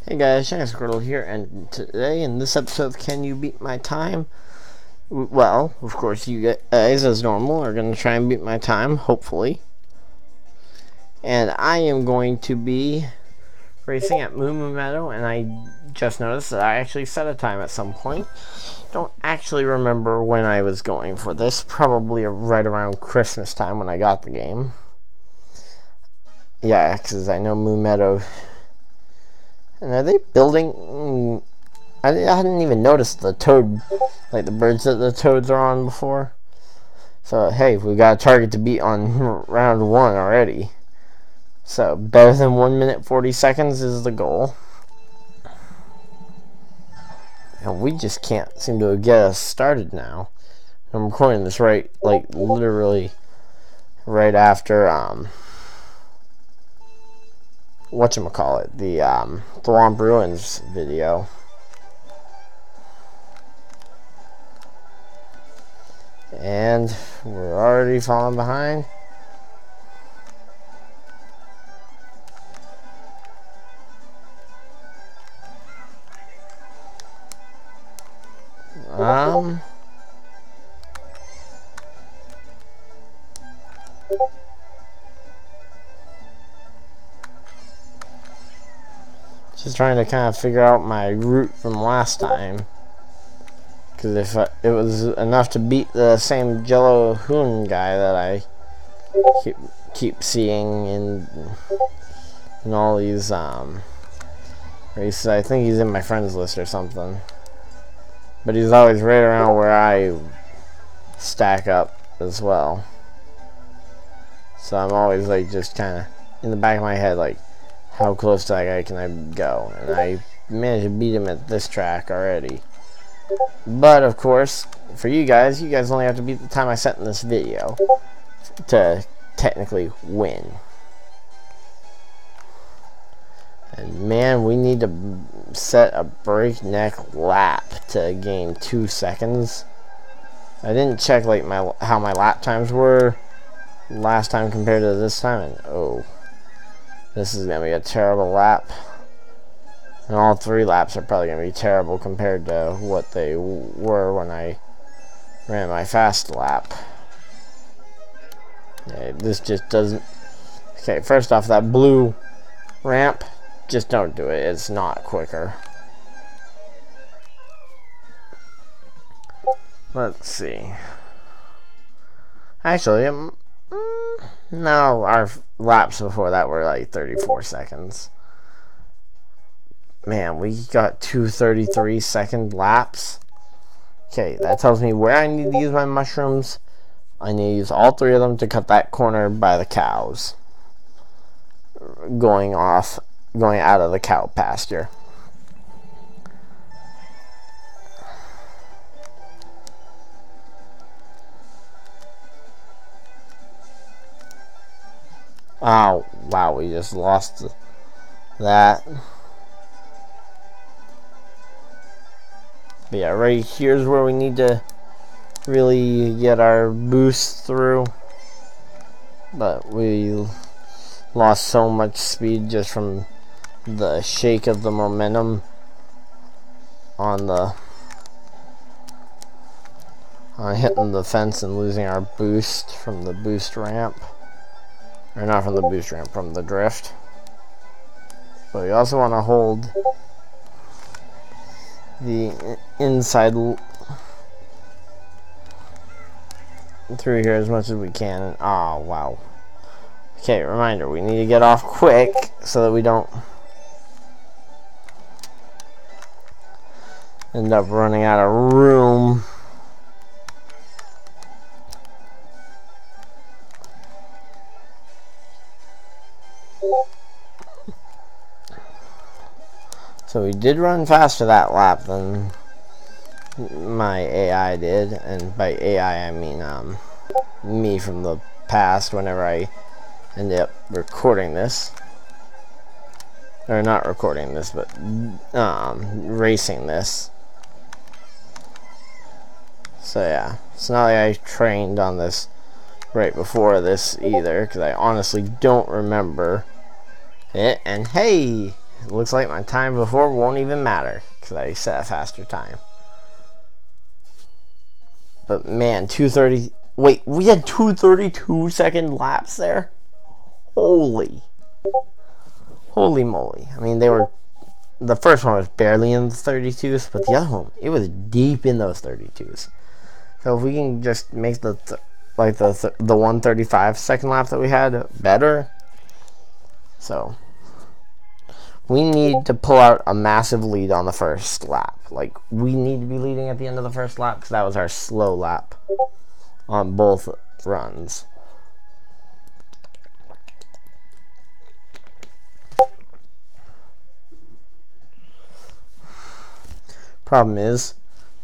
Hey guys, Squirtle here, and today in this episode of Can You Beat My Time? Well, of course you guys, as normal, are going to try and beat my time, hopefully. And I am going to be racing at Meadows, and I just noticed that I actually set a time at some point. Don't actually remember when I was going for this, probably right around Christmas time when I got the game. Yeah, because I know Meadows. And are they building? I hadn't even noticed the toad, like the birds that the toads are on before. So hey, we got a target to beat on round 1 already. So better than 1 minute 40 seconds is the goal. And we just can't seem to get us started now. I'm recording this right, like literally right after whatchamacallit, the Womp Ruins video. And we're already falling behind. Just trying to kind of figure out my route from last time. Because if it was enough to beat the same Jello Hoon guy that I keep seeing in all these races, I think he's in my friends list or something. But he's always right around where I stack up as well. So I'm always like just kind of in the back of my head, like, how close to that guy can I go? And I managed to beat him at this track already. But of course, for you guys only have to beat the time I set in this video to technically win. And man, we need to set a breakneck lap to gain 2 seconds. I didn't check like how my lap times were last time compared to this time, and oh, this is gonna be a terrible lap. And all 3 laps are probably going to be terrible compared to what they were when I ran my fast lap. Yeah, this just doesn't... Okay, first off, that blue ramp, just don't do it. It's not quicker. Let's see. Actually, no, our laps before that were like 34 seconds. Man, we got 2 33-second laps. Okay, that tells me where I need to use my mushrooms. I need to use all 3 of them to cut that corner by the cows. Going out of the cow pasture. Oh, wow, we just lost that. But yeah, right here's where we need to really get our boost through. But we lost so much speed just from the shake of the momentum on hitting the fence and losing our boost from the boost ramp. Or not from the boost ramp, from the drift. But we also want to hold the inside through here as much as we can. And oh wow. Okay, reminder, we need to get off quick so that we don't end up running out of room. So we did run faster that lap than my AI did, and by AI I mean me from the past whenever I ended up recording this. Or not recording this, but racing this. So yeah, it's not like I trained on this right before this either, because I honestly don't remember it. And hey, It looks like my time before won't even matter because I set a faster time. But man, 2:30. Wait, we had 2:32-second laps there? Holy moly. I mean, the first one was barely in the 32s, but the other one, it was deep in those 32s. So if we can just make the 1:35-second lap that we had better. So we need to pull out a massive lead on the first lap. Like, we need to be leading at the end of the first lap because that was our slow lap on both runs. Problem is,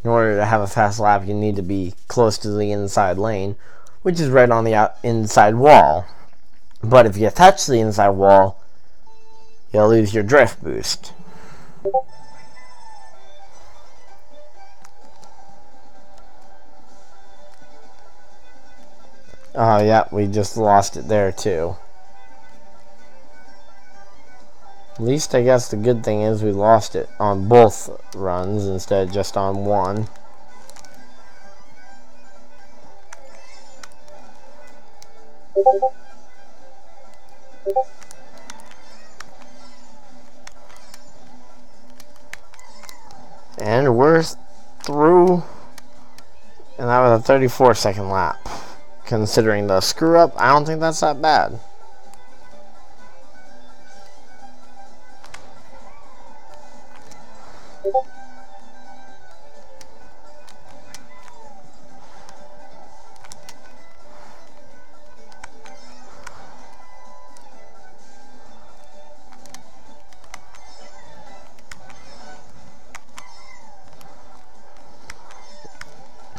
in order to have a fast lap, you need to be close to the inside lane, which is right on the inside wall. But if you touch the inside wall, you'll lose your drift boost. Oh, yeah, we just lost it there, too. At least I guess the good thing is we lost it on both runs instead of just on one. And we're through. And that was a 34-second lap. Considering the screw up, I don't think that's that bad.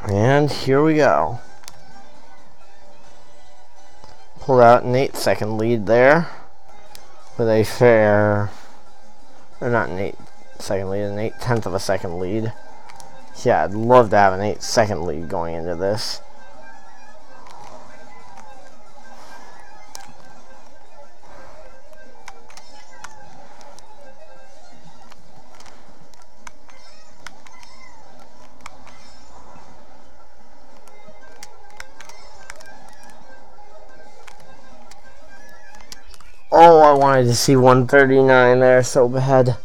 And here we go. Pulled out an 8-second lead there with a fair, or not an 8-second lead, an 8/10 of a second lead. Yeah, I'd love to have an 8-second lead going into this. Oh, I wanted to see 139 there so bad.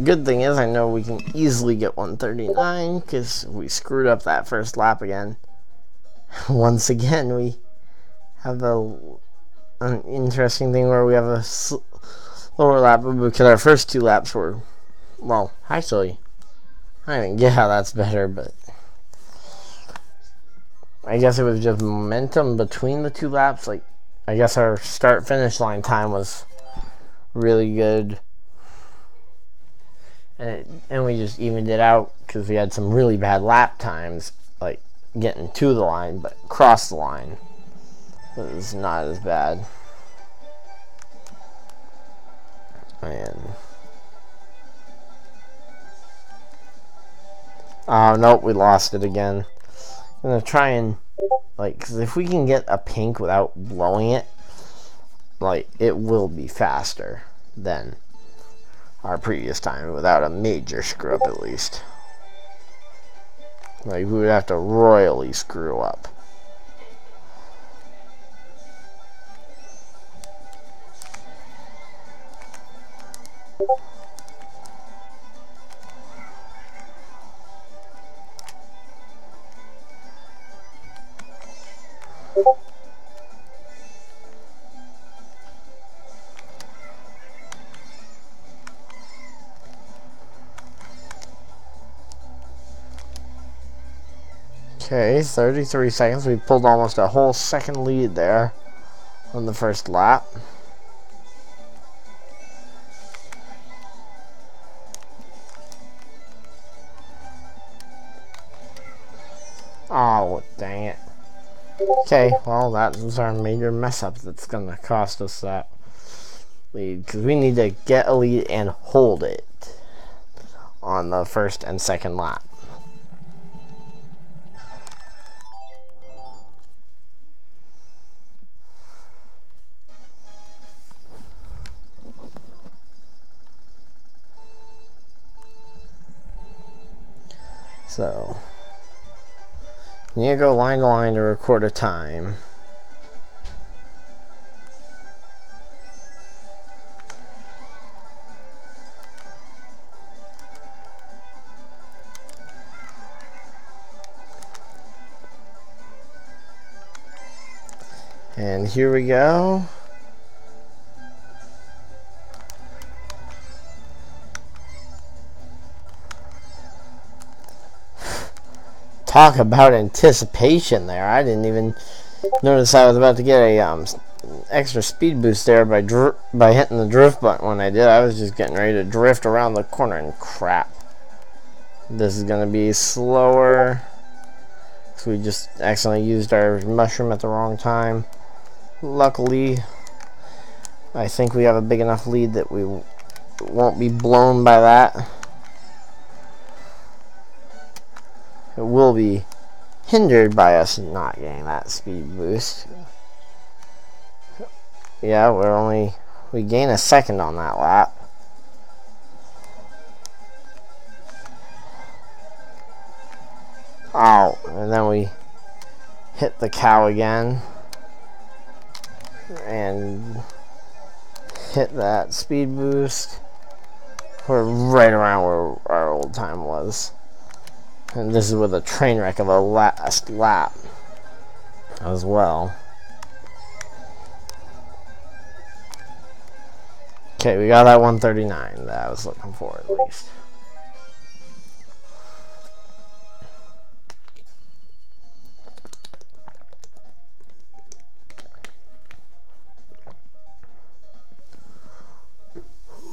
Good thing is I know we can easily get 139 because we screwed up that first lap again. Once again, we have an interesting thing where we have a slower lap because our first two laps were, well, actually, I don't even get how that's better, but I guess it was just momentum between the two laps. Like, I guess our start-finish line time was really good. And we just evened it out because we had some really bad lap times, like getting to the line, but across the line was not as bad. And oh nope, we lost it again. I'm gonna try and because if we can get a pink without blowing it, like, it will be faster than our previous time without a major screw up at least. Like, we would have to royally screw up. Okay, 33 seconds. We pulled almost a whole second lead there on the first lap. Oh, dang it. Okay, well, that was our major mess up that's going to cost us that lead, because we need to get a lead and hold it on the first and second lap. So, you need to go line to line to record a time. And here we go. Talk about anticipation there. I didn't even notice I was about to get a extra speed boost there by hitting the drift button when I did. I was just getting ready to drift around the corner and crap. This is going to be slower. So we just accidentally used our mushroom at the wrong time. Luckily, I think we have a big enough lead that we won't be blown by that. It will be hindered by us not getting that speed boost. Yeah, we gain a second on that lap. Oh, and then we hit the cow again and hit that speed boost. We're right around where our old time was. And this is with a train wreck of a last lap as well. Okay, we got that 139 that I was looking for at least.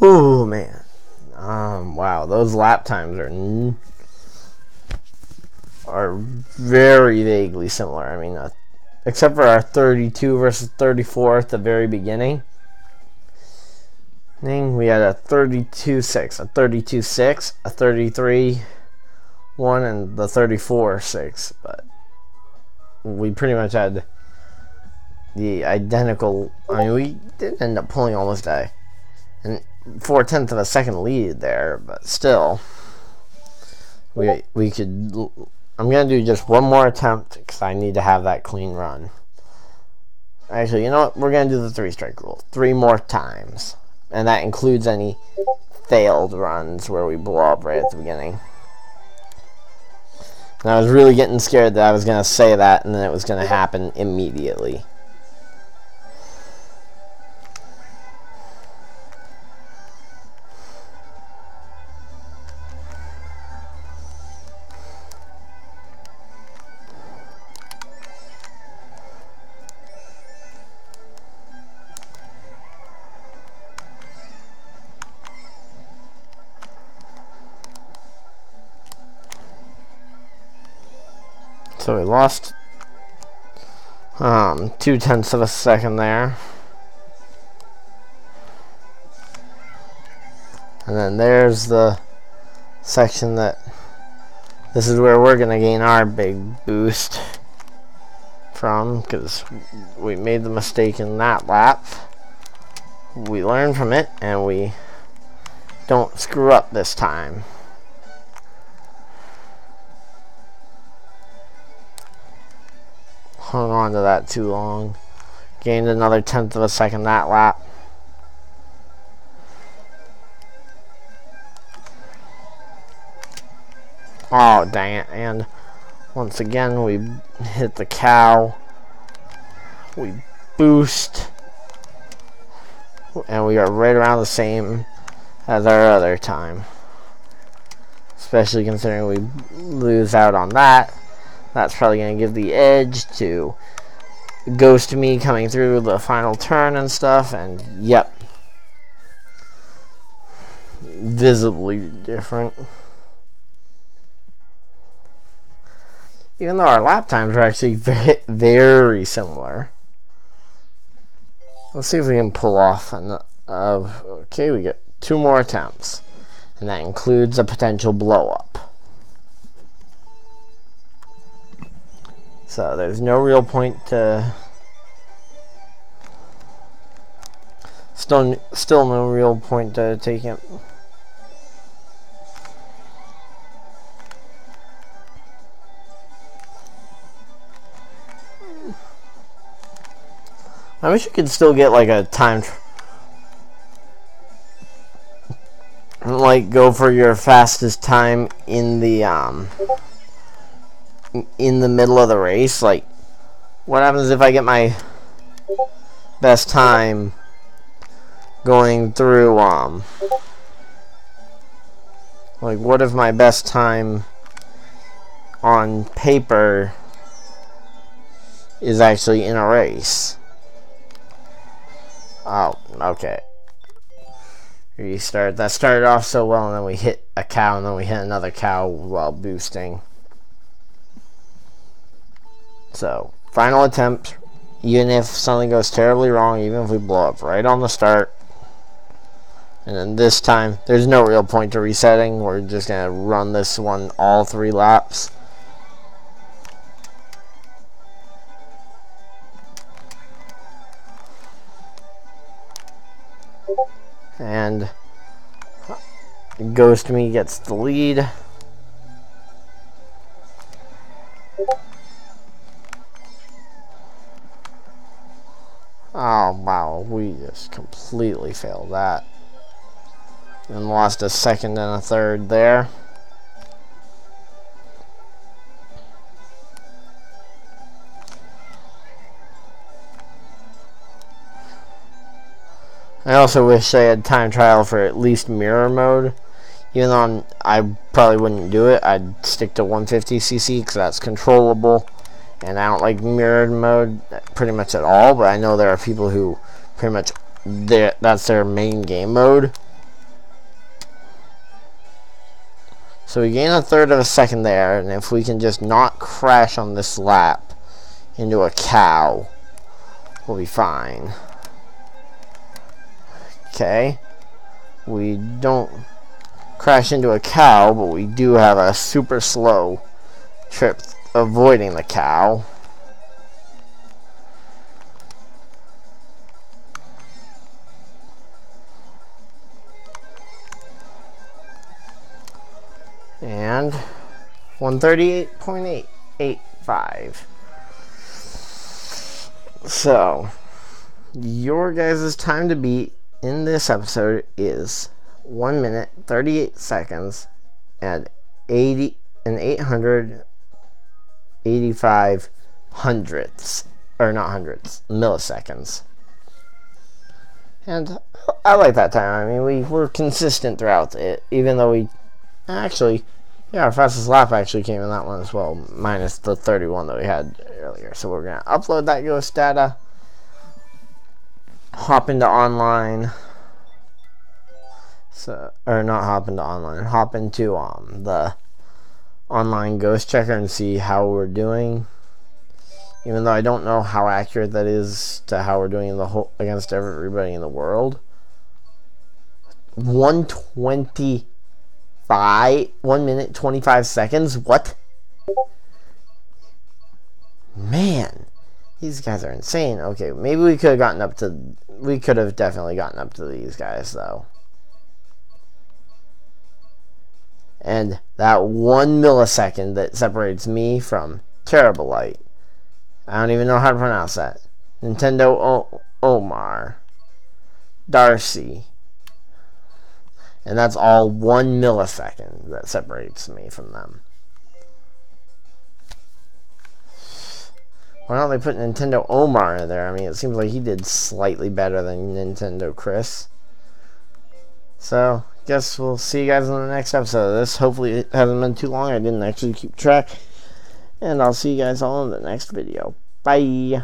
Oh man. Wow, those lap times are very vaguely similar. I mean, except for our 32 versus 34 at the very beginning. We had a 32.6, a 32.6, a 33.1, and the 34.6. But we pretty much had the identical. I mean, we did end up pulling almost a 4/10 of a second lead there, but still, we could. I'm gonna do just one more attempt because I need to have that clean run. Actually, you know what? We're gonna do the 3-strike rule 3 more times, and that includes any failed runs where we blow up right at the beginning. And I was really getting scared that I was gonna say that and then it was gonna happen immediately. So we lost 0.2 of a second there. And then there's the section that this is where we're gonna gain our big boost from, because we made the mistake in that lap. We learn from it and we don't screw up this time. Hung on to that too long. Gained another 1/10 of a second that lap. Oh, dang it. And once again, we hit the cow. We boost. And we are right around the same as our other time. Especially considering we lose out on that. That's probably going to give the edge to Ghost Me coming through the final turn and stuff. And yep. Visibly different. Even though our lap times are actually very, very similar. Let's see if we can pull off. Okay, we get 2 more attempts. And that includes a potential blow up. So there's no real point to... Still no real point to taking it. I wish you could still get like a time, like go for your fastest time in the middle of the race. Like, what happens if I get my best time going through like, what if my best time on paper is actually in a race? Oh, okay. Restart. That started off so well, and then we hit a cow, and then we hit another cow while boosting. So, final attempt. Even if something goes terribly wrong, even if we blow up right on the start. And then this time, there's no real point to resetting. We're just going to run this one all 3 laps. And Ghost Me gets the lead. Oh wow, we just completely failed that. And lost a second and a third there. I also wish I had time trial for at least mirror mode. Even though I probably wouldn't do it, I'd stick to 150cc because that's controllable. And I don't like mirrored mode pretty much at all, but I know there are people who pretty much, that's their main game mode. So we gain a third of a second there, and if we can just not crash on this lap into a cow, we'll be fine. Okay, we don't crash into a cow, but we do have a super slow trip avoiding the cow. And 138.885. So, your guys' time to beat in this episode is 1 minute 38 seconds and 885 hundredths, or not hundredths, milliseconds. And I like that time. I mean, we were consistent throughout it, even though we actually, yeah, our fastest lap actually came in that one as well, minus the 31 that we had earlier. So we're going to upload that ghost data, hop into online, so, or not hop into online, hop into the online ghost checker and see how we're doing. Even though I don't know how accurate that is to how we're doing in the whole against everybody in the world. 1:25, 1 minute 25 seconds. What? Man, these guys are insane. Okay, maybe we could have gotten up to. We could have definitely gotten up to these guys though. And that 1 millisecond that separates me from Terrible Light. I don't even know how to pronounce that. Nintendo Omar. Darcy. And that's all 1 millisecond that separates me from them. Why don't they put Nintendo Omar in there? I mean, it seems like he did slightly better than Nintendo Chris. So, guess we'll see you guys in the next episode of this. Hopefully it hasn't been too long. I didn't actually keep track. And I'll see you guys all in the next video. Bye.